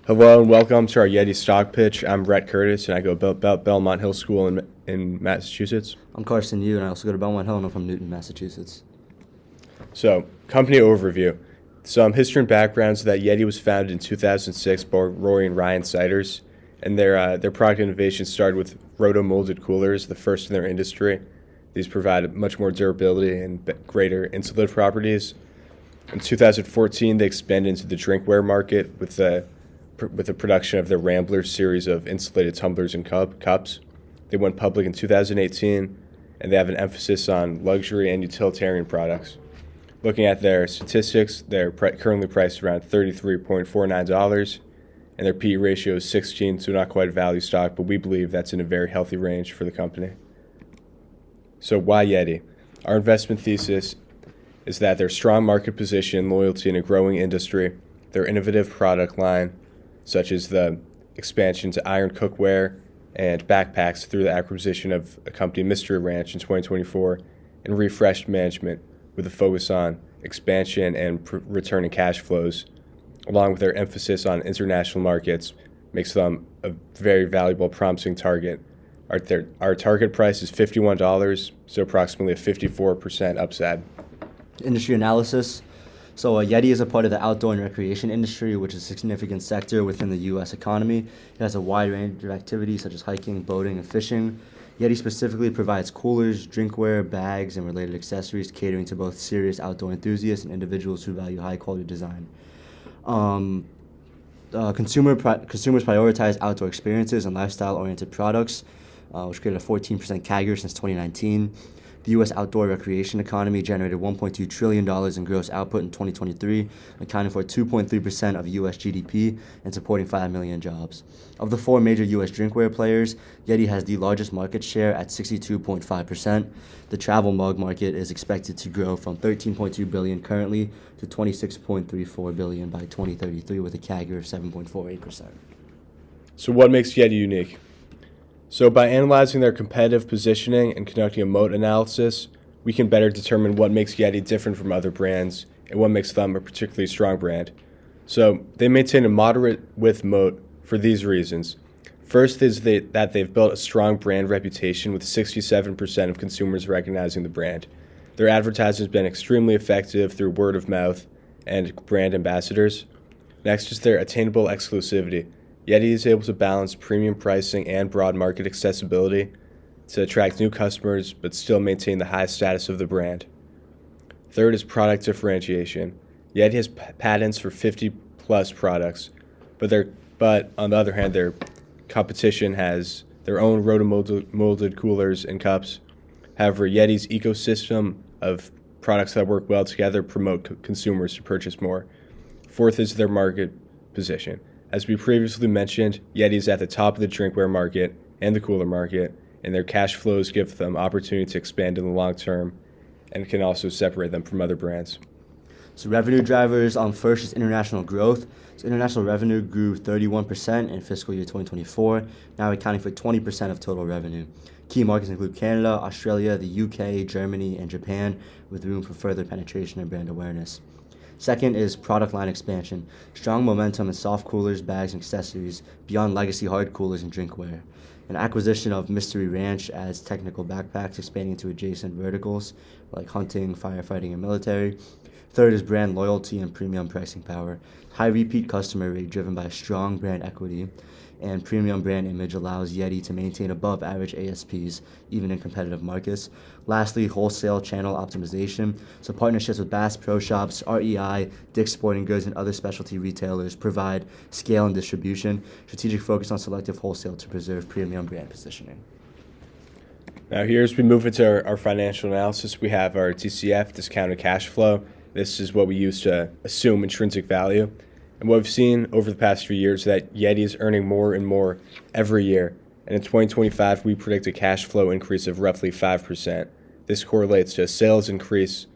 Hello and welcome to our YETI stock pitch. I'm Rhett Curtis and I go to Belmont Hill School in Massachusetts. I'm Carson, and I also go to Belmont Hill, and I'm from Newton, Massachusetts. So, company overview. Some history and backgrounds that YETI was founded in 2006 by Rory and Ryan Siders, and their product innovation started with roto-molded coolers, the first in their industry. These provide much more durability and greater insulative properties. In 2014, they expanded into the drinkware market with the production of their Rambler series of insulated tumblers and cups. They went public in 2018, and they have an emphasis on luxury and utilitarian products. Looking at their statistics, they're currently priced around $33.49, and their PE ratio is 16, so not quite a value stock, but we believe that's in a very healthy range for the company. So why YETI? Our investment thesis is that their strong market position, loyalty in a growing industry, their innovative product line, such as the expansion to iron cookware and backpacks through the acquisition of a company, Mystery Ranch, in 2024, and refreshed management with a focus on expansion and returning cash flows, along with their emphasis on international markets, makes them a very valuable, promising target. Our target price is $51, so approximately a 54% upside. Industry analysis. So YETI is a part of the outdoor and recreation industry, which is a significant sector within the U.S. economy. It has a wide range of activities such as hiking, boating, and fishing. YETI specifically provides coolers, drinkware, bags, and related accessories, catering to both serious outdoor enthusiasts and individuals who value high-quality design. Consumers prioritize outdoor experiences and lifestyle-oriented products, which created a 14% CAGR since 2019. The U.S. outdoor recreation economy generated $1.2 trillion in gross output in 2023, accounting for 2.3% of U.S. GDP and supporting 5 million jobs. Of the four major U.S. drinkware players, YETI has the largest market share at 62.5%. The travel mug market is expected to grow from $13.2 billion currently to $26.34 billion by 2033 with a CAGR of 7.48%. So what makes YETI unique? So by analyzing their competitive positioning and conducting a moat analysis, we can better determine what makes YETI different from other brands and what makes them a particularly strong brand. So they maintain a moderate width moat for these reasons. First is that they've built a strong brand reputation with 67% of consumers recognizing the brand. Their advertising has been extremely effective through word of mouth and brand ambassadors. Next is their attainable exclusivity. YETI is able to balance premium pricing and broad market accessibility to attract new customers but still maintain the high status of the brand. Third is product differentiation. YETI has patents for 50-plus products, but on the other hand, their competition has their own roto-molded coolers and cups. However, YETI's ecosystem of products that work well together promote consumers to purchase more. Fourth is their market position. As we previously mentioned, YETI is at the top of the drinkware market and the cooler market, and their cash flows give them opportunity to expand in the long term and can also separate them from other brands. So revenue drivers, first is international growth. So international revenue grew 31% in fiscal year 2024, now accounting for 20% of total revenue. Key markets include Canada, Australia, the UK, Germany, and Japan, with room for further penetration and brand awareness. Second is product line expansion. Strong momentum in soft coolers, bags, and accessories beyond legacy hard coolers and drinkware. An acquisition of Mystery Ranch adds technical backpacks, expanding into adjacent verticals like hunting, firefighting, and military. Third is brand loyalty and premium pricing power. High repeat customer rate driven by strong brand equity and premium brand image allows YETI to maintain above average ASPs even in competitive markets. Lastly, wholesale channel optimization. So partnerships with Bass Pro Shops, REI, Dick's Sporting Goods, and other specialty retailers provide scale and distribution. Strategic focus on selective wholesale to preserve premium brand positioning. Now here, as we move into our financial analysis, we have our DCF, discounted cash flow. This is what we use to assume intrinsic value. And what we've seen over the past few years is that YETI is earning more and more every year. And in 2025, we predict a cash flow increase of roughly 5%. This correlates to a sales increase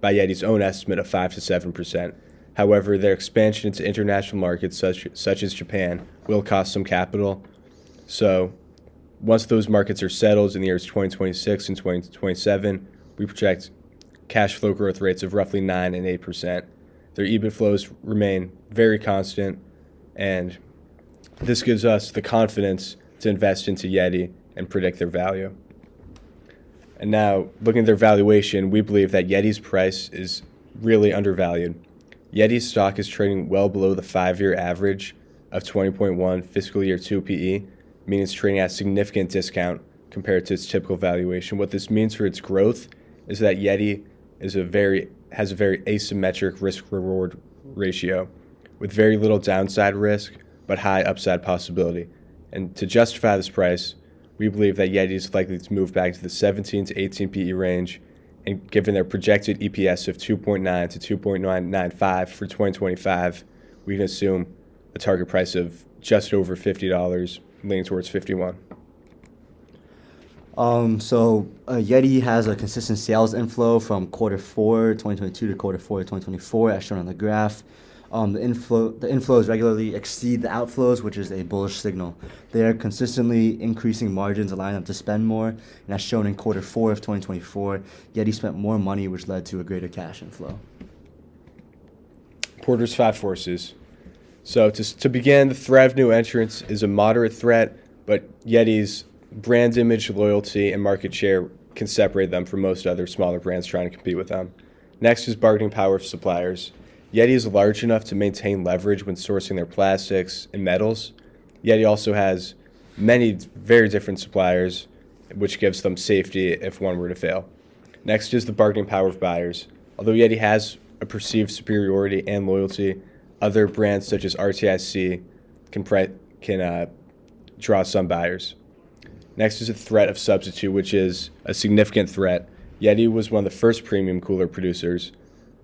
by YETI's own estimate of 5 to 7%. However, their expansion into international markets such as Japan will cost some capital. So once those markets are settled in the years 2026 and 2027, we project cash flow growth rates of roughly 9 and 8%. Their EBIT flows remain very constant, and This gives us the confidence to invest into YETI and predict their value. And now, looking at their valuation, we believe that YETI's price is really undervalued. YETI's stock is trading well below the 5-year average of 20.1 fiscal year 2 PE, meaning it's trading at a significant discount compared to its typical valuation. What this means for its growth is that YETI has a very asymmetric risk-reward ratio with very little downside risk but high upside possibility. And to justify this price, we believe that YETI is likely to move back to the 17 to 18 PE range, and given their projected EPS of 2.9 to 2.995 for 2025, we can assume a target price of just over $50, leaning towards 51. YETI has a consistent sales inflow from quarter 4 2022 to quarter 4 2024, as shown on the graph. The inflows regularly exceed the outflows, which is a bullish signal. They are consistently increasing margins, allowing them to spend more. And as shown in quarter 4 of 2024, YETI spent more money, which led to a greater cash inflow. Porter's 5 forces. So to begin, the threat of new entrants is a moderate threat, but YETI's brand image, loyalty, and market share can separate them from most other smaller brands trying to compete with them. Next is bargaining power of suppliers. YETI is large enough to maintain leverage when sourcing their plastics and metals. YETI also has many very different suppliers, which gives them safety if one were to fail. Next is the bargaining power of buyers. Although YETI has a perceived superiority and loyalty, other brands such as RTIC can draw some buyers. Next is a threat of substitute, which is a significant threat. YETI was one of the first premium cooler producers,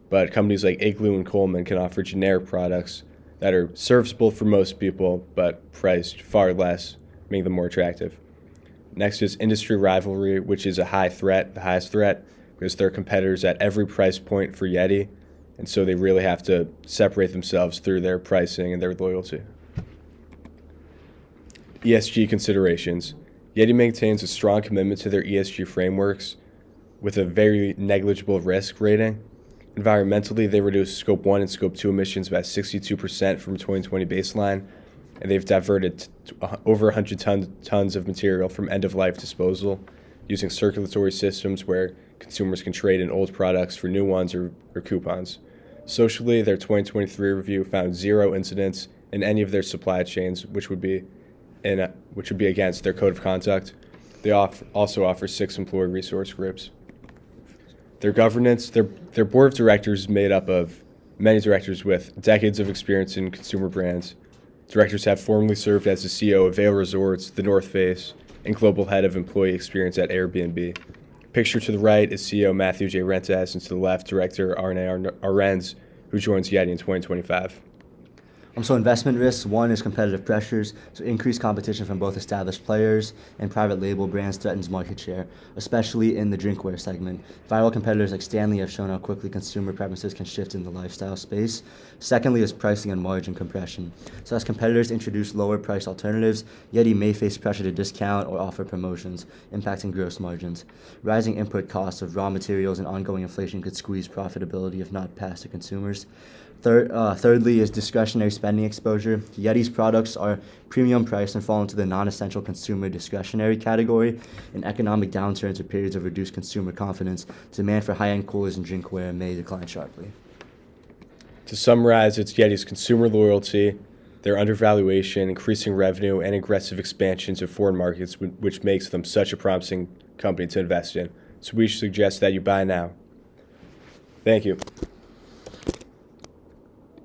but companies like Igloo and Coleman can offer generic products that are serviceable for most people, but priced far less, making them more attractive. Next is industry rivalry, which is a high threat, the highest threat, because there are competitors at every price point for YETI, and so they really have to separate themselves through their pricing and their loyalty. ESG considerations. YETI maintains a strong commitment to their ESG frameworks with a very negligible risk rating. Environmentally, they reduced Scope 1 and Scope 2 emissions by 62% from 2020 baseline, and they've diverted over 100 tons of material from end-of-life disposal using circulatory systems where consumers can trade in old products for new ones or coupons. Socially, their 2023 review found 0 incidents in any of their supply chains, which would be against their code of conduct. They also offer 6 employee resource groups. Their governance, their board of directors is made up of many directors with decades of experience in consumer brands. Directors have formerly served as the CEO of Vail Resorts, The North Face, and global head of employee experience at Airbnb. Picture to the right is CEO Matthew J. Rentas, and to the left, Director Arne Arends, who joins YETI in 2025. So investment risks, one is competitive pressures, so increased competition from both established players and private label brands threatens market share, especially in the drinkware segment. Viral competitors like Stanley have shown how quickly consumer preferences can shift in the lifestyle space. Secondly is pricing and margin compression. So as competitors introduce lower price alternatives, YETI may face pressure to discount or offer promotions, impacting gross margins. Rising input costs of raw materials and ongoing inflation could squeeze profitability if not passed to consumers. Thirdly is discretionary spending exposure. YETI's products are premium priced and fall into the non-essential consumer discretionary category. In economic downturns or periods of reduced consumer confidence, demand for high-end coolers and drinkware may decline sharply. To summarize, it's YETI's consumer loyalty, their undervaluation, increasing revenue, and aggressive expansion to foreign markets, which makes them such a promising company to invest in. So we suggest that you buy now. Thank you.